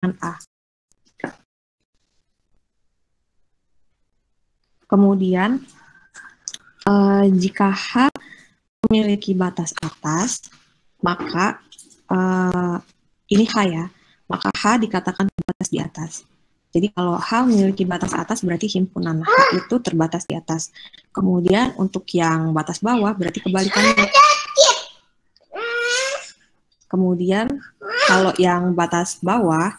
dengan A. Kemudian, jika H memiliki batas atas, maka ini H ya, maka H dikatakan terbatas di atas. Jadi kalau H memiliki batas atas berarti himpunan H itu terbatas di atas. Kemudian untuk yang batas bawah berarti kebalikannya. Kemudian kalau yang batas bawah,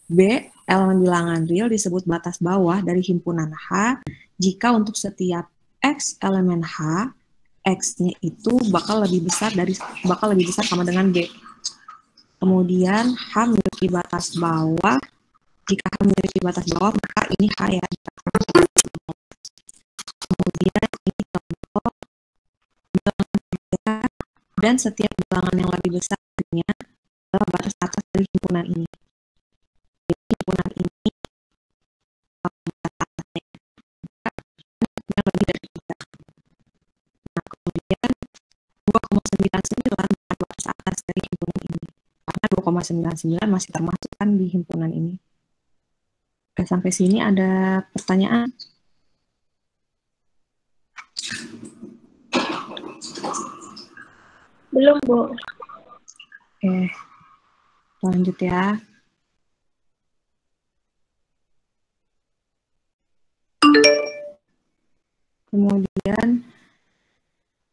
B, elemen bilangan real disebut batas bawah dari himpunan H jika untuk setiap X elemen H, X-nya itu bakal lebih besar sama dengan B. Kemudian H memiliki batas bawah. Jika H memiliki batas bawah, maka ini H ya. Kemudian ini contoh bilangan 3, dan setiap bilangan yang lebih besar darinya adalah batas atas dari himpunan ini. Jadi himpunan ini batas atasnya yang lebih dari 3. Nah, kemudian 2,99 bukan batas atas dari himpunan ini. Karena 2,99 masih termasuk kan di himpunan ini. Oke, sampai sini ada pertanyaan? Belum, Bu. Oke, lanjut ya. Kemudian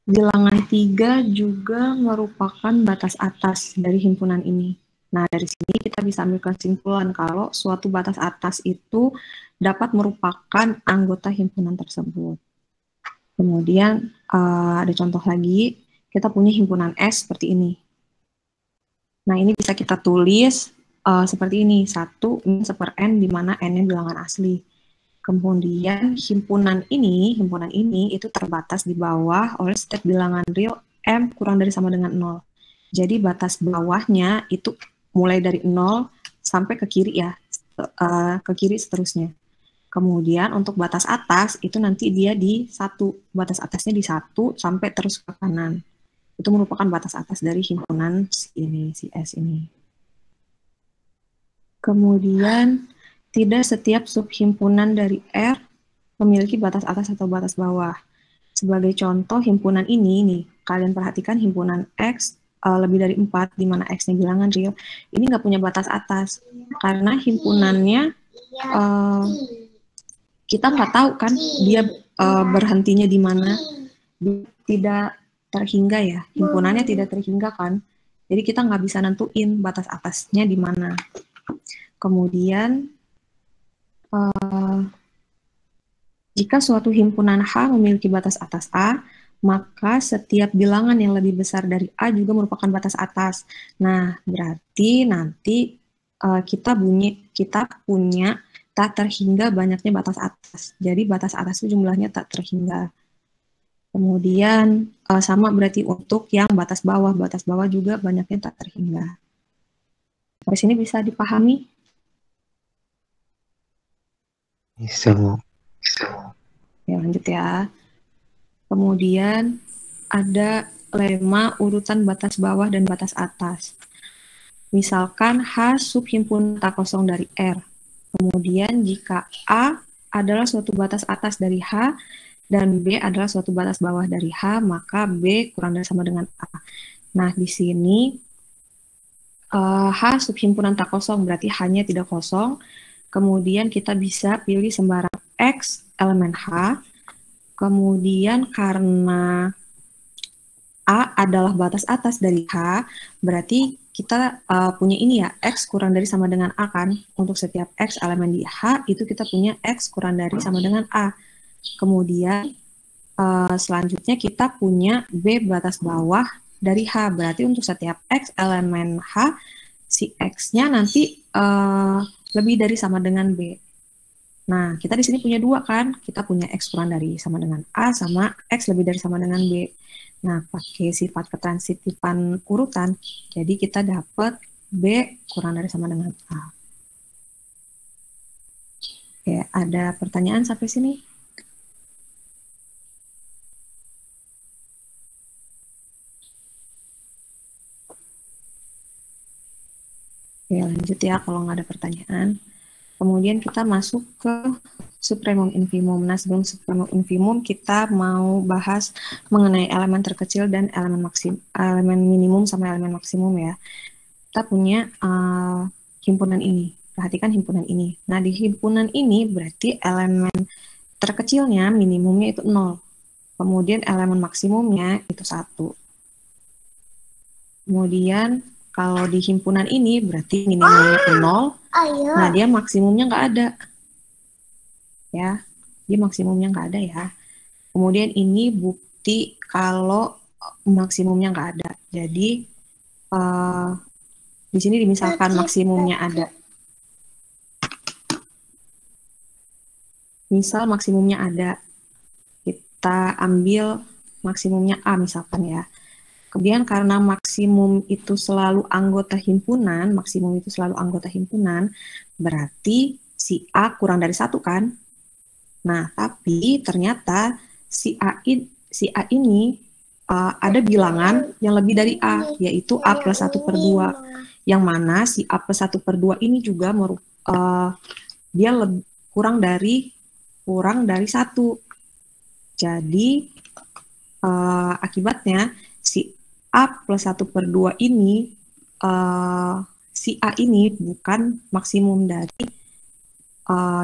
bilangan 3 juga merupakan batas atas dari himpunan ini. Nah, dari sini kita bisa ambil kesimpulan kalau suatu batas atas itu dapat merupakan anggota himpunan tersebut. Kemudian ada contoh lagi, kita punya himpunan S seperti ini. Nah, ini bisa kita tulis seperti ini, 1/n di mana n-nya bilangan asli. Kemudian himpunan ini itu terbatas di bawah oleh setiap bilangan real M kurang dari sama dengan 0. Jadi batas bawahnya itu mulai dari 0 sampai ke kiri ya, ke kiri seterusnya. Kemudian untuk batas atas itu nanti dia di 1, batas atasnya di 1 sampai terus ke kanan. Itu merupakan batas atas dari himpunan ini, si S ini. Kemudian tidak setiap subhimpunan dari R memiliki batas atas atau batas bawah. Sebagai contoh himpunan ini nih, kalian perhatikan himpunan X lebih dari 4, di mana X-nya bilangan real, ini nggak punya batas atas. Karena himpunannya kita nggak tahu kan dia berhentinya di mana, tidak terhingga ya, himpunannya tidak terhingga kan. Jadi kita nggak bisa nentuin batas atasnya di mana. Kemudian jika suatu himpunan H memiliki batas atas A, maka setiap bilangan yang lebih besar dari A juga merupakan batas atas. Nah, berarti nanti kita punya tak terhingga banyaknya batas atas. Jadi batas atas itu jumlahnya tak terhingga. Kemudian sama berarti untuk yang batas bawah juga banyaknya tak terhingga. Sampai sini bisa dipahami? Bisa, Bu. Ya, lanjut ya. Kemudian ada lema urutan batas bawah dan batas atas. Misalkan H subhimpunan tak kosong dari R. Kemudian jika A adalah suatu batas atas dari H dan B adalah suatu batas bawah dari H, maka B kurang dari sama dengan A. Nah, di sini H subhimpunan tak kosong berarti H-nya tidak kosong. Kemudian kita bisa pilih sembarang X elemen H. Kemudian karena A adalah batas atas dari H, berarti kita punya ini ya, X kurang dari sama dengan A kan. Untuk setiap X elemen di H, itu kita punya X kurang dari sama dengan A. Kemudian selanjutnya kita punya B batas bawah dari H, berarti untuk setiap X elemen H, si X-nya nanti lebih dari sama dengan B. Nah, kita di sini punya 2 kan, kita punya X kurang dari sama dengan A, sama X lebih dari sama dengan B. Nah, pakai sifat ketransitifan urutan, jadi kita dapat B kurang dari sama dengan A. Oke, ada pertanyaan sampai sini? Oke, lanjut ya kalau nggak ada pertanyaan. Kemudian kita masuk ke supremum infimum. Nah, sebelum supremum infimum kita mau bahas mengenai elemen terkecil dan elemen minimum sama elemen maksimum ya. Kita punya himpunan ini. Perhatikan himpunan ini. Nah, di himpunan ini berarti elemen terkecilnya minimumnya itu 0. Kemudian elemen maksimumnya itu 1. Kemudian kalau di himpunan ini berarti minimumnya 0. Nah, dia maksimumnya nggak ada. Ya, dia maksimumnya nggak ada ya. Kemudian ini bukti kalau maksimumnya nggak ada. Jadi di sini dimisalkan maksimumnya ada. Misal maksimumnya ada. Kita ambil maksimumnya A misalkan ya. Kemudian karena maksimum itu selalu anggota himpunan, berarti si A kurang dari 1 kan? Nah, tapi ternyata si A ini ada bilangan yang lebih dari A, yaitu A plus 1/2. Yang mana si A plus 1/2 ini juga dia kurang dari 1. Jadi, akibatnya si A plus 1/2 ini, si A ini bukan maksimum dari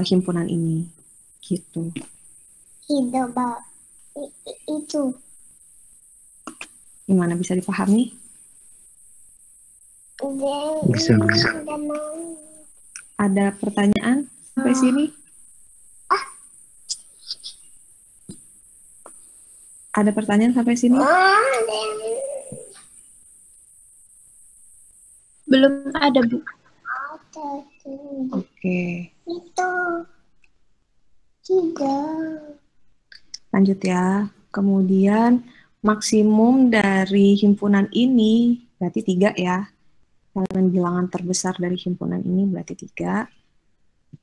himpunan ini. Gitu. Itu. Gimana, bisa dipahami? Bisa. Ada pertanyaan sampai sini? Ada pertanyaan sampai sini? Belum ada, Bu. Oke. Itu. Tidak. Lanjut ya. Kemudian maksimum dari himpunan ini berarti 3 ya. Elemen bilangan terbesar dari himpunan ini berarti 3.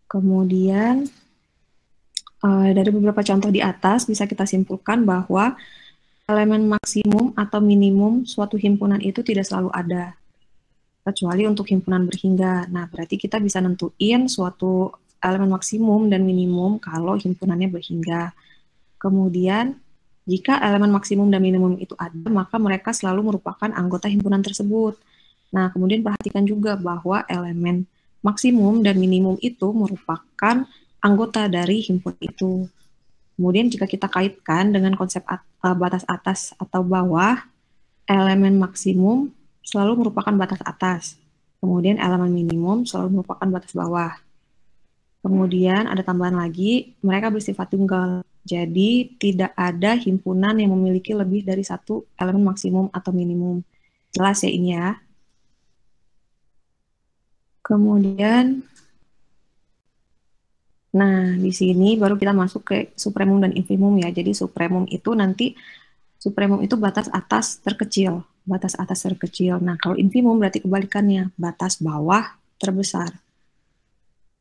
Kemudian dari beberapa contoh di atas bisa kita simpulkan bahwa elemen maksimum atau minimum suatu himpunan itu tidak selalu ada, kecuali untuk himpunan berhingga. Nah, berarti kita bisa nentuin suatu elemen maksimum dan minimum kalau himpunannya berhingga. Kemudian, jika elemen maksimum dan minimum itu ada, maka mereka selalu merupakan anggota himpunan tersebut. Nah, kemudian perhatikan juga bahwa elemen maksimum dan minimum itu merupakan anggota dari himpunan itu. Kemudian jika kita kaitkan dengan konsep batas atas atau bawah, elemen maksimum selalu merupakan batas atas. Kemudian elemen minimum selalu merupakan batas bawah. Kemudian ada tambahan lagi, mereka bersifat tunggal. Jadi tidak ada himpunan yang memiliki lebih dari 1 elemen maksimum atau minimum. Jelas ya ini ya. Kemudian, nah di sini baru kita masuk ke supremum dan infimum ya. Jadi supremum itu batas atas terkecil. Nah kalau infimum berarti kebalikannya, batas bawah terbesar.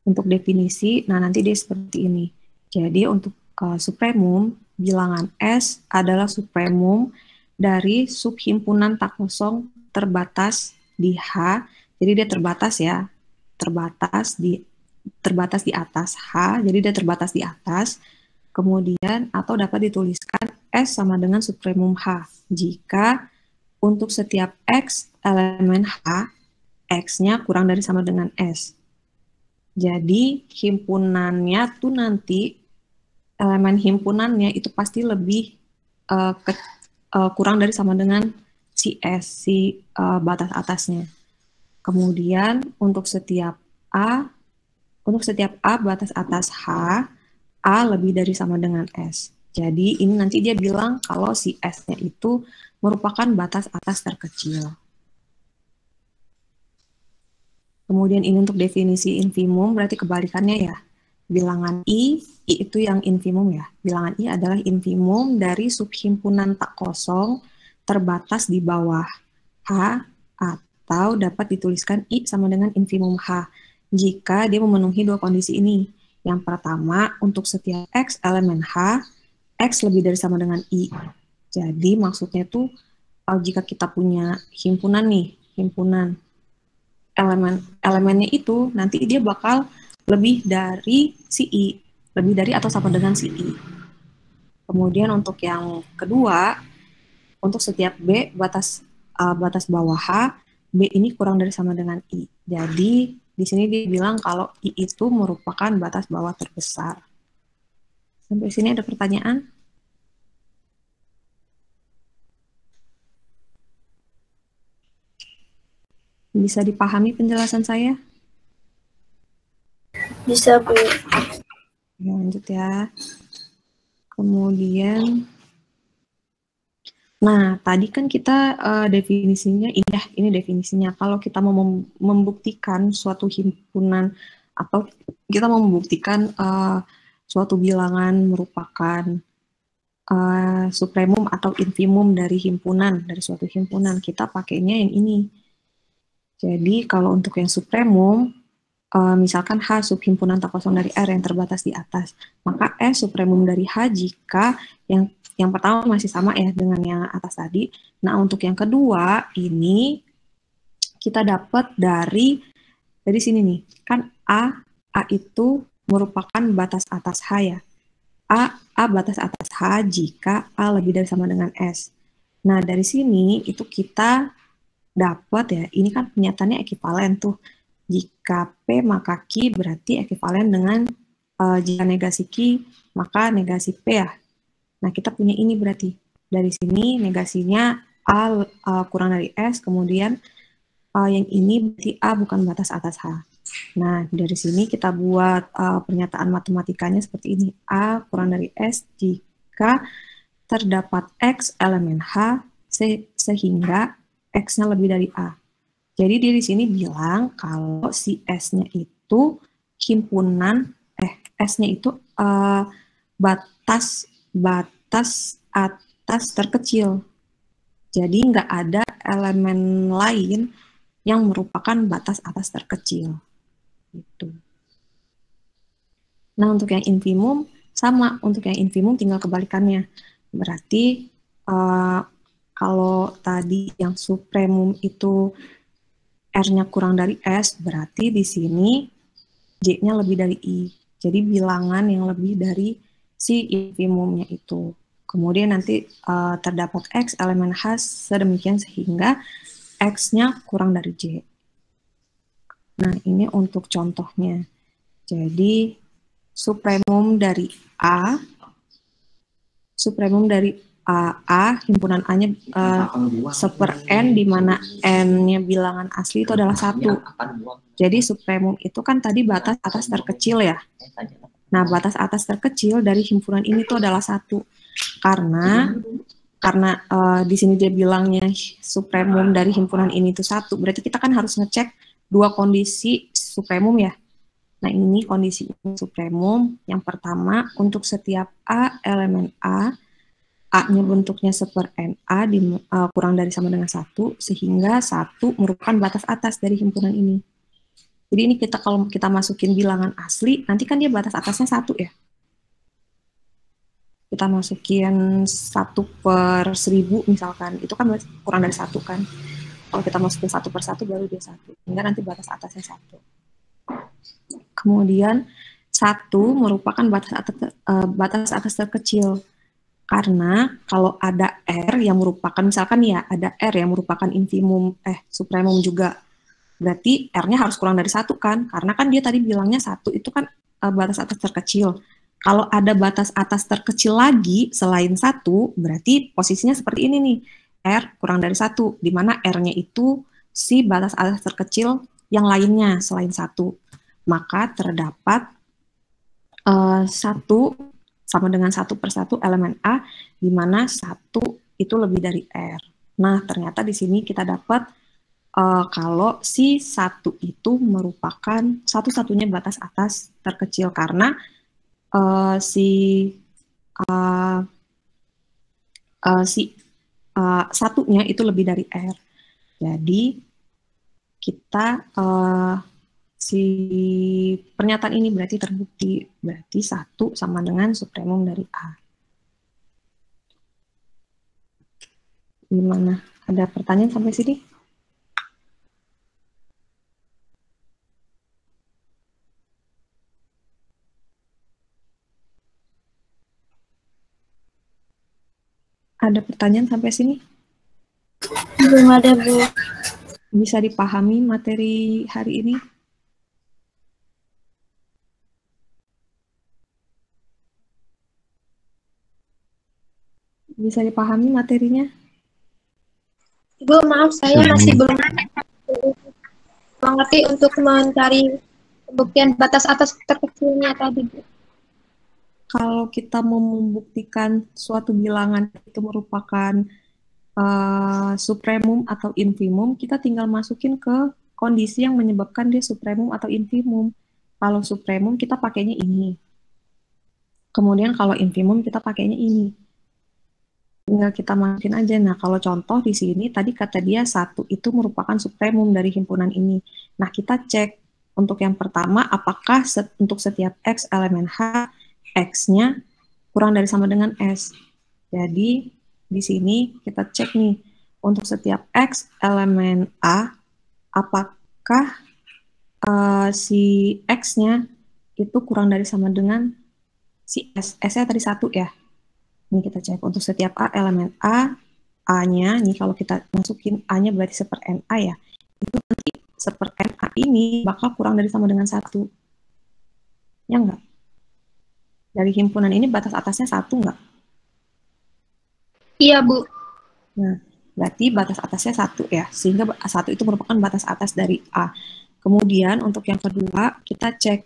Untuk definisi, nah nanti dia seperti ini. Jadi untuk supremum, bilangan S adalah supremum dari subhimpunan tak kosong terbatas di H. Jadi dia terbatas ya, terbatas di atas H, jadi dia terbatas di atas. Kemudian atau dapat dituliskan S sama dengan supremum H jika untuk setiap X elemen H, X-nya kurang dari sama dengan S. Jadi himpunannya tuh nanti elemen himpunannya itu pasti lebih kurang dari sama dengan si S, si batas atasnya. Kemudian untuk setiap A batas atas H, A lebih dari sama dengan S. Jadi ini nanti dia bilang kalau si S-nya itu merupakan batas atas terkecil. Kemudian ini untuk definisi infimum berarti kebalikannya ya. Bilangan I itu yang infimum ya. Bilangan I adalah infimum dari subhimpunan tak kosong terbatas di bawah H atau dapat dituliskan I sama dengan infimum H jika dia memenuhi 2 kondisi ini. Yang pertama, untuk setiap X elemen H, X lebih dari sama dengan I. Jadi maksudnya tuh jika kita punya himpunan nih, himpunan elemennya itu nanti dia bakal lebih dari si I, lebih dari atau sama dengan si I. Kemudian untuk yang kedua, untuk setiap B batas bawah H, B ini kurang dari sama dengan I. Jadi di sini dia bilang kalau I itu merupakan batas bawah terbesar. Sampai sini ada pertanyaan? Bisa dipahami penjelasan saya? Bisa, Bu. Ya, lanjut ya. Kemudian, nah tadi kan kita definisinya, ini definisinya. Kalau kita mau membuktikan suatu himpunan atau kita mau membuktikan suatu bilangan merupakan supremum atau infimum dari himpunan, dari suatu himpunan, kita pakainya yang ini. Jadi kalau untuk yang supremum, misalkan H subhimpunan tak kosong dari R yang terbatas di atas, maka S supremum dari H jika yang pertama masih sama ya dengan yang atas tadi. Nah untuk yang kedua ini kita dapat dari sini nih, kan A itu merupakan batas atas H ya. A batas atas H jika A lebih dari sama dengan S. Nah dari sini itu kita dapat ya, ini kan pernyataannya ekivalen tuh. Jika P maka Q berarti ekivalen dengan jika negasi Q maka negasi P ya. Nah kita punya ini berarti. Dari sini negasinya A kurang dari S, kemudian yang ini berarti A bukan batas atas H. Nah dari sini kita buat pernyataan matematikanya seperti ini. A kurang dari S jika terdapat X elemen H sehingga X-nya lebih dari A. Jadi dia di sini bilang kalau si S-nya itu himpunan, S-nya itu batas atas terkecil. Jadi nggak ada elemen lain yang merupakan batas atas terkecil. Gitu. Nah untuk yang infimum sama, untuk yang infimum tinggal kebalikannya. Berarti kalau tadi yang supremum itu R-nya kurang dari S, berarti di sini J-nya lebih dari I. Jadi bilangan yang lebih dari si infimumnya itu. Kemudian nanti terdapat X elemen H sedemikian sehingga X-nya kurang dari J. Nah, ini untuk contohnya. Jadi, supremum dari A, himpunan A-nya seper N, di mana N-nya bilangan asli itu adalah 1. Jadi supremum itu kan tadi batas atas terkecil ya. Nah, batas atas terkecil dari himpunan ini tuh adalah 1. Karena di sini dia bilangnya supremum dari himpunan ini itu 1. Berarti kita kan harus ngecek 2 kondisi supremum ya. Nah, ini kondisi supremum. Yang pertama, untuk setiap A elemen A-nya bentuknya seper NA kurang dari sama dengan 1, sehingga 1 merupakan batas atas dari himpunan ini. Jadi ini kalau kita masukin bilangan asli, nanti kan dia batas atasnya 1 ya. Kita masukin 1/1000 misalkan, itu kan kurang dari 1 kan. Kalau kita masukin 1/1 baru dia 1, sehingga nanti batas atasnya 1. Kemudian 1 merupakan batas atas terkecil. Karena kalau ada R yang merupakan, misalkan ya, ada R yang merupakan infimum, supremum juga, berarti R-nya harus kurang dari 1 kan, karena kan dia tadi bilangnya 1 itu kan batas atas terkecil. Kalau ada batas atas terkecil lagi selain 1, berarti posisinya seperti ini nih, R kurang dari 1, di mana R-nya itu si batas atas terkecil yang lainnya selain 1. Maka terdapat 1 sama dengan 1/1 elemen A, di mana 1 itu lebih dari R. Nah, ternyata di sini kita dapat kalau si 1 itu merupakan satu-satunya batas atas terkecil, karena satunya itu lebih dari R. Jadi, kita si pernyataan ini berarti terbukti, berarti 1 sama dengan supremum dari A. Gimana? Ada pertanyaan sampai sini? Ada pertanyaan sampai sini? Belum ada, Bu. Bisa dipahami materi hari ini? Bisa dipahami materinya? Bu, maaf saya masih belum mengerti untuk mencari pembuktian batas atas terkecilnya tadi, Bu. Kalau kita mau membuktikan suatu bilangan itu merupakan supremum atau infimum, kita tinggal masukin ke kondisi yang menyebabkan dia supremum atau infimum. Kalau supremum kita pakainya ini. Kemudian kalau infimum kita pakainya ini. Tinggal kita masukin aja. Nah, kalau contoh di sini tadi kata dia 1 itu merupakan supremum dari himpunan ini. Nah, kita cek untuk yang pertama apakah untuk setiap X elemen H, X-nya kurang dari sama dengan S. Jadi, di sini kita cek nih, untuk setiap X elemen A, apakah si X-nya itu kurang dari sama dengan si S. S-nya tadi 1 ya. Ini kita cek untuk setiap A elemen A, A-nya, nih kalau kita masukin A-nya berarti seper NA ya, itu nanti seper NA ini bakal kurang dari sama dengan 1. Ya enggak? Dari himpunan ini batas atasnya 1 enggak? Iya, Bu. Nah, berarti batas atasnya 1 ya, sehingga 1 itu merupakan batas atas dari A. Kemudian untuk yang kedua, kita cek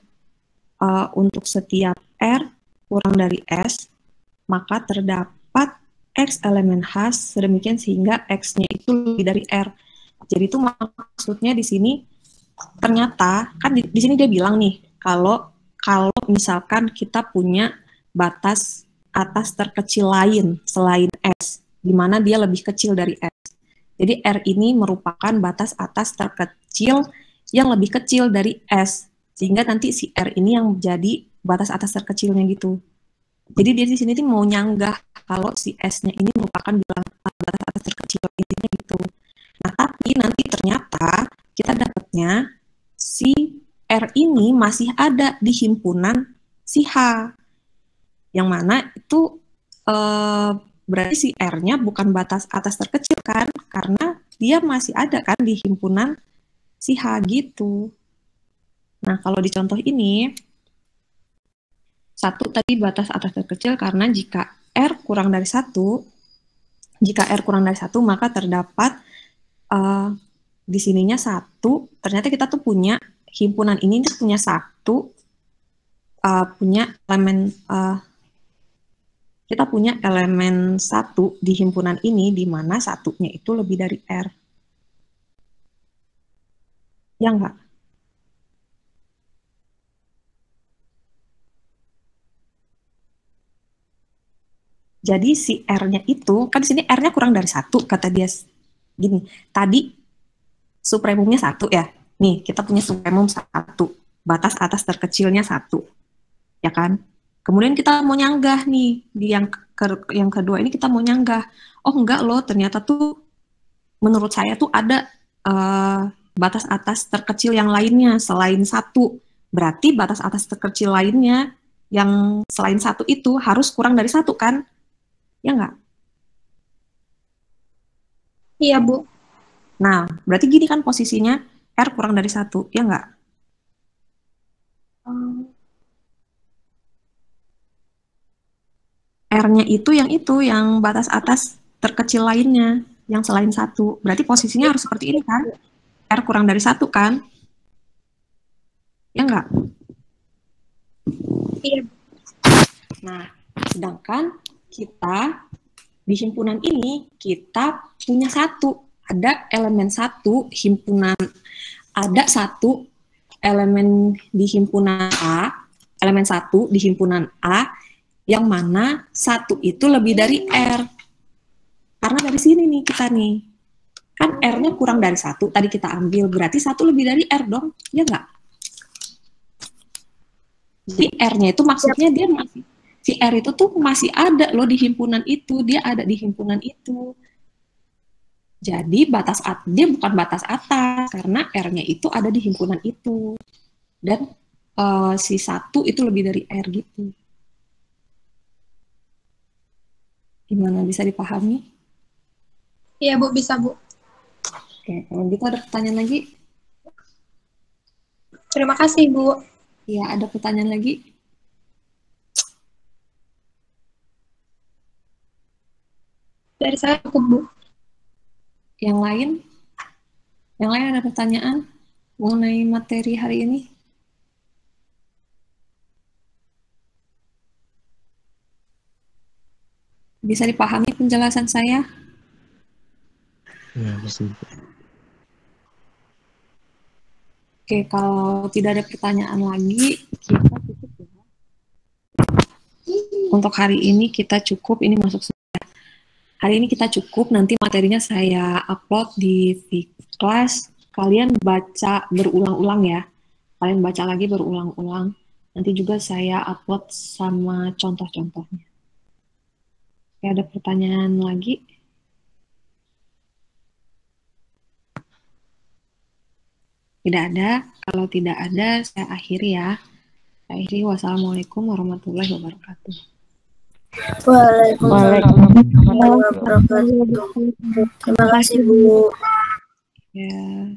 untuk setiap R kurang dari S, maka terdapat X elemen H sedemikian sehingga X-nya itu lebih dari R. Jadi itu maksudnya di sini ternyata kan di sini dia bilang nih kalau misalkan kita punya batas atas terkecil lain selain S, di mana dia lebih kecil dari S. Jadi R ini merupakan batas atas terkecil yang lebih kecil dari S, sehingga nanti si R ini yang menjadi batas atas terkecilnya gitu. Jadi dia di sini tuh mau nyanggah kalau si S-nya ini merupakan bilangan batas atas terkecil, intinya gitu. Nah, tapi nanti ternyata kita dapatnya si R ini masih ada di himpunan si H. Yang mana itu berarti si R-nya bukan batas atas terkecil kan, karena dia masih ada kan di himpunan si H gitu. Nah, kalau di contoh ini, 1 tadi batas atas terkecil karena jika R kurang dari 1, maka terdapat di sininya 1, ternyata kita tuh punya himpunan ini punya 1, punya elemen kita punya elemen 1 di himpunan ini di mana 1-nya itu lebih dari R. Ya enggak? Jadi si R-nya itu, kan di sini R-nya kurang dari 1, kata dia gini, tadi supremumnya 1 ya. Nih, kita punya supremum 1, batas atas terkecilnya 1, ya kan? Kemudian kita mau nyanggah nih, di yang kedua ini kita mau nyanggah. Oh enggak loh, ternyata tuh menurut saya tuh ada batas atas terkecil yang lainnya selain 1. Berarti batas atas terkecil lainnya yang selain 1 itu harus kurang dari 1 kan? Ya enggak? Iya, Bu. Nah, berarti gini kan posisinya R kurang dari 1, ya enggak? R-nya itu yang batas atas terkecil lainnya, yang selain 1. Berarti posisinya harus seperti ini kan? R kurang dari 1 kan? Ya enggak? Iya. Nah, sedangkan kita di himpunan ini kita punya 1, ada elemen 1 himpunan, ada 1 elemen di himpunan A, elemen 1 di himpunan A, yang mana 1 itu lebih dari R. Karena dari sini nih kita nih, kan R-nya kurang dari 1, tadi kita ambil, berarti 1 lebih dari R dong, ya enggak? Jadi R-nya itu maksudnya dia masih, si R itu tuh masih ada loh di himpunan itu, dia ada di himpunan itu. Jadi dia bukan batas atas, karena R-nya itu ada di himpunan itu. Dan si 1 itu lebih dari R gitu. Gimana, bisa dipahami? Iya, Bu, bisa, Bu. Oke, kalau gitu ada pertanyaan lagi? Terima kasih, Bu. Iya, ada pertanyaan lagi? Dari saya cukup, Bu. Yang lain? Yang lain ada pertanyaan mengenai materi hari ini? Bisa dipahami penjelasan saya? Ya, bisa. Oke, kalau tidak ada pertanyaan lagi, kita tutup ya. Untuk hari ini kita cukup, ini masuk sudah. Hari ini kita cukup, nanti materinya saya upload di Vkelas. Kalian baca berulang-ulang ya. Kalian baca lagi berulang-ulang. Nanti juga saya upload sama contoh-contohnya. Oke, ada pertanyaan lagi? Tidak ada. Kalau tidak ada, saya akhiri ya. Saya akhiri. Wassalamualaikum warahmatullahi wabarakatuh. Waalaikumsalam warahmatullahi wabarakatuh. Terima kasih, Bu. Ya.